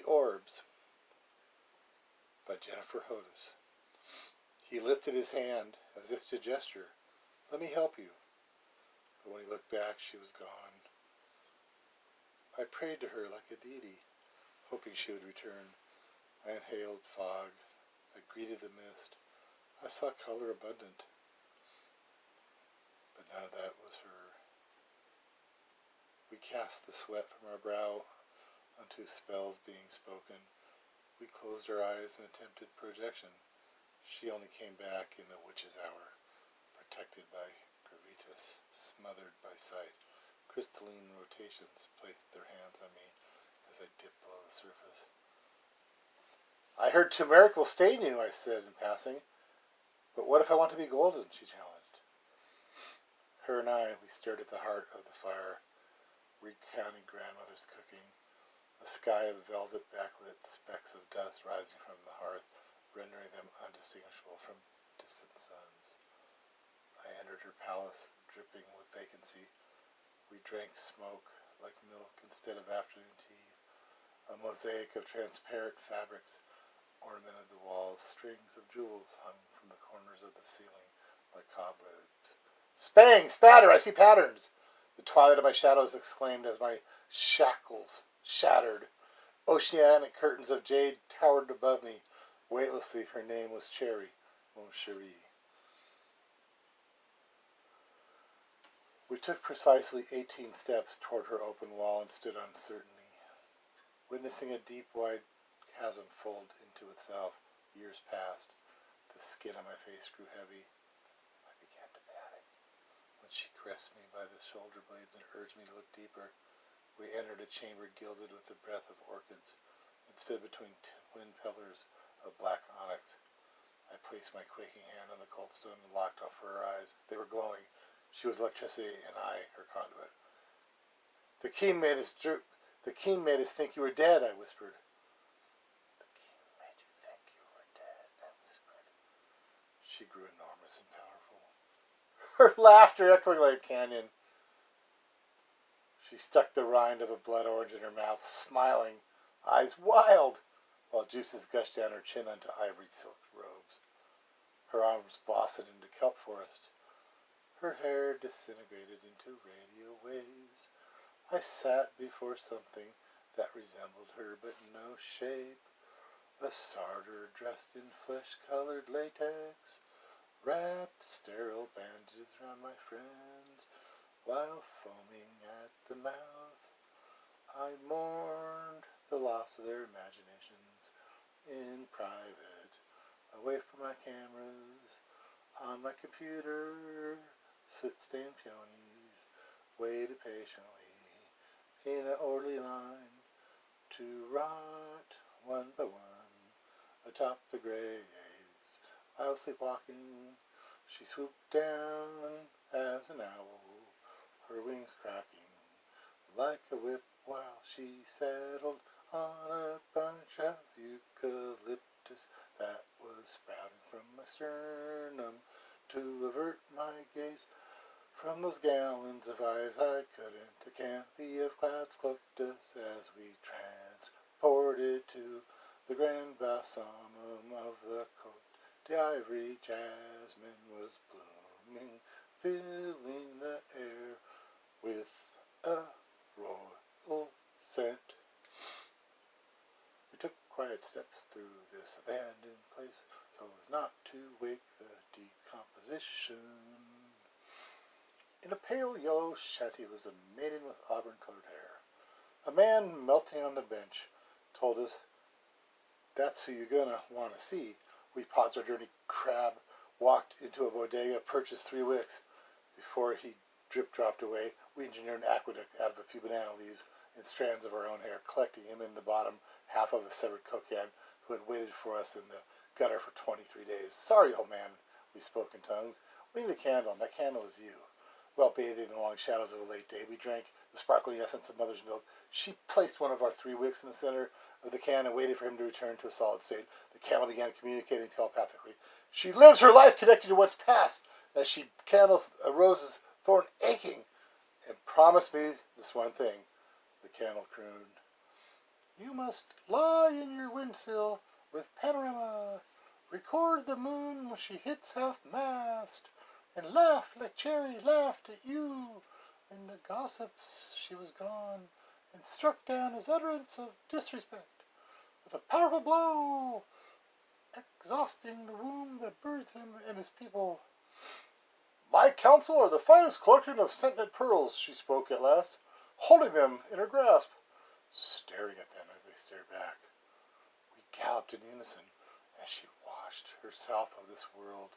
Orbs by Jennifer Hodis. He lifted his hand as if to gesture, "Let me help you." But when he looked back, she was gone. I prayed to her like a deity, hoping she would return. I inhaled fog. I greeted the mist. I saw color abundant. But now that was her. We cast the sweat from our brow unto spells being spoken. We closed our eyes and attempted projection. She only came back in the witch's hour, protected by gravitas, smothered by sight. Crystalline rotations placed their hands on me as I dipped below the surface. "I heard turmeric will stain you," I said in passing. "But what if I want to be golden?" she challenged. Her and I, we stared at the heart of the fire, recounting grandmother's cooking, a sky of velvet backlit specks of dust rising from the hearth, rendering them undistinguishable from distant suns. I entered her palace, dripping with vacancy. We drank smoke like milk instead of afternoon tea. A mosaic of transparent fabrics ornamented the walls. Strings of jewels hung from the corners of the ceiling like cobwebs. "Spang! Spatter! I see patterns!" The twilight of my shadows exclaimed as my shackles shattered. Oceanic curtains of jade towered above me. Weightlessly, her name was Cherry, Mon Chéri. We took precisely 18 steps toward her open wall and stood uncertainly, witnessing a deep, wide chasm fold into itself. Years passed. The skin on my face grew heavy. I began to panic. When she caressed me by the shoulder blades and urged me to look deeper, we entered a chamber gilded with the breath of orchids and stood between twin pillars of black onyx. I placed my quaking hand on the cold stone and locked off her eyes. They were glowing. She was electricity, and I, her conduit. The king made us think you were dead," I whispered. "The king made you think you were dead," I whispered. She grew enormous and powerful, her laughter echoing like a canyon. She stuck the rind of a blood orange in her mouth, smiling, eyes wild, while juices gushed down her chin onto ivory silk robes. Her arms blossomed into kelp forest. Her hair disintegrated into radio waves. I sat before something that resembled her, but no shape. A sarder dressed in flesh-colored latex wrapped sterile bandages around my friends while foaming at the mouth. I mourned the loss of their imaginations in private, away from my cameras. On my computer, soot-stained peonies waited patiently in an orderly line to rot one by one atop the graves. I was sleepwalking. She swooped down as an owl, her wings cracking like a whip while she settled on a bunch of eucalyptus that was sprouting from my sternum to avert my gaze from those gallons of eyes I couldn't. A canopy of clouds cloaked us as we transported to the grand balsamum of the Côte d'Ivory. Jasmine was blooming, filling the air with a royal scent. We took quiet steps through this abandoned place so as not to wake the decomposition. In a pale yellow shanty lives a maiden with auburn-colored hair. A man melting on the bench told us, "That's who you're gonna want to see." We paused our journey. Crab walked into a bodega, purchased 3 wicks. Before he drip-dropped away, we engineered an aqueduct out of a few banana leaves and strands of our own hair, collecting him in the bottom half of a severed Coke can who had waited for us in the gutter for 23 days. "Sorry, old man," we spoke in tongues. "We need a candle, and that candle is you." Well bathed in the long shadows of a late day, we drank the sparkling essence of mother's milk. She placed one of our 3 wicks in the center of the can and waited for him to return to a solid state. The candle began communicating telepathically. She lives her life connected to what's past as she candles a rose's thorn aching, and promised me this one thing. The candle crooned, You must lie in your windsill with panorama. Record the moon when she hits half-mast. And laugh like Cherry laughed at you. In the gossips she was gone, and struck down his utterance of disrespect with a powerful blow, exhausting the womb that birthed him and his people. My counsel are the finest collection of sentient pearls, she spoke at last, holding them in her grasp, staring at them as they stared back. We galloped in unison as she washed herself of this world.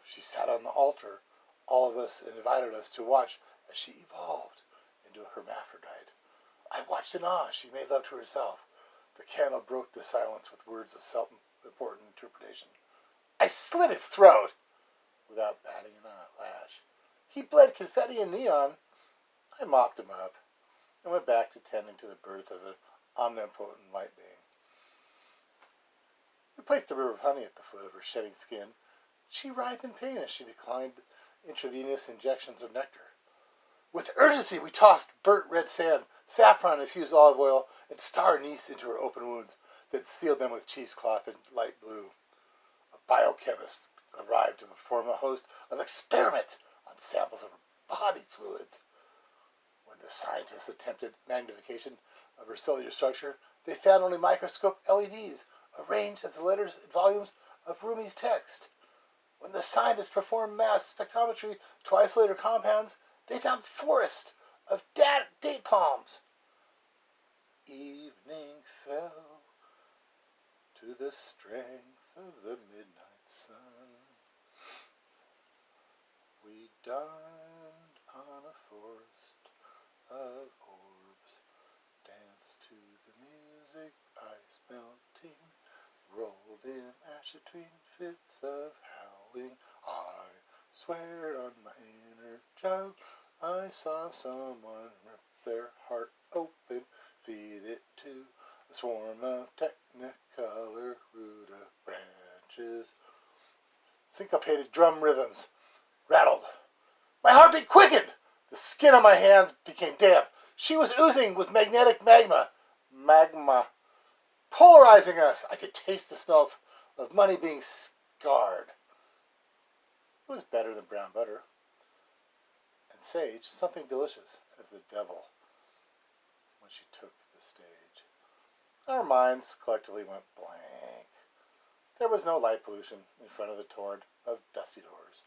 She sat on the altar, all of us, and invited us to watch as she evolved into a hermaphrodite. I watched in awe as she made love to herself. The candle broke the silence with words of self-important interpretation. I slit his throat without batting an eyelash. He bled confetti and neon. I mopped him up and went back to tending to the birth of an omnipotent light being. We placed a river of honey at the foot of her shedding skin. She writhed in pain as she declined intravenous injections of nectar. With urgency, we tossed burnt red sand, saffron infused olive oil, and star anise into her open wounds, then sealed them with cheesecloth and light blue. A biochemist arrived to perform a host of experiments on samples of her body fluids. When the scientists attempted magnification of her cellular structure, they found only microscope LEDs arranged as the letters and volumes of Rumi's text. When the scientists performed mass spectrometry to isolate her compounds, they found forests of date palms. Evening fell to the strength of the midnight sun. We dined on a forest of orbs, danced to the music, ice melting, rolled in ash between fits of howling. I swear on my inner child, I saw someone rip their heart open, feed it to a swarm of technicolor rudder branches. Syncopated drum rhythms rattled. My heartbeat quickened. The skin on my hands became damp. She was oozing with magnetic magma, polarizing us. I could taste the smell of money being scarred. It was better than brown butter and sage, something delicious as the devil when she took the stage. Our minds collectively went blank. There was no light pollution in front of the torrent of dusty doors.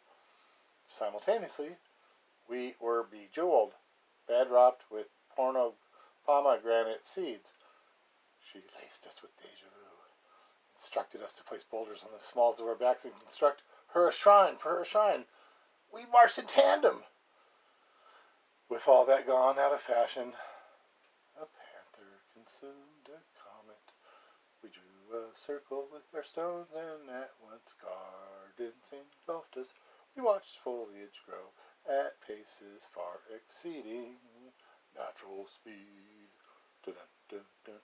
Simultaneously, we were bejeweled, bedrocked with pomegranate seeds. She laced us with deja vu, instructed us to place boulders on the smalls of our backs and construct her a shrine for her shrine. We marched in tandem. With all that gone out of fashion, a panther consumed a comet. We drew a circle with our stones, and at once gardens engulfed us. We watched foliage grow at paces far exceeding natural speed. Dun, dun, dun,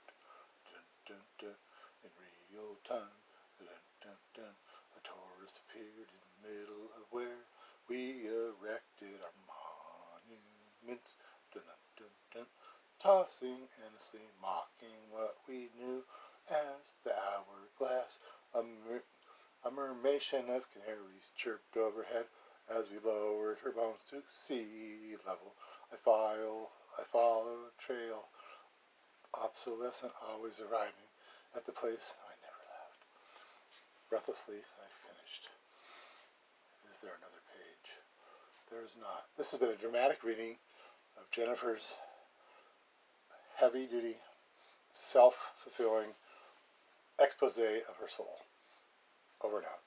dun, dun, dun, in real time. Dun, dun, dun. A Taurus appeared in the middle of where we erected our monuments. Dun, dun, dun, dun. Tossing endlessly, mocking what we knew as the hourglass. A murmuration of canaries chirped overhead as we lowered her bones to sea level. I followed a trail, obsolescent, always arriving at the place I never left. Breathlessly, I finished. Is there another page? There is not. This has been a dramatic reading of Jennifer's heavy-duty, self-fulfilling expose of her soul. Over and out.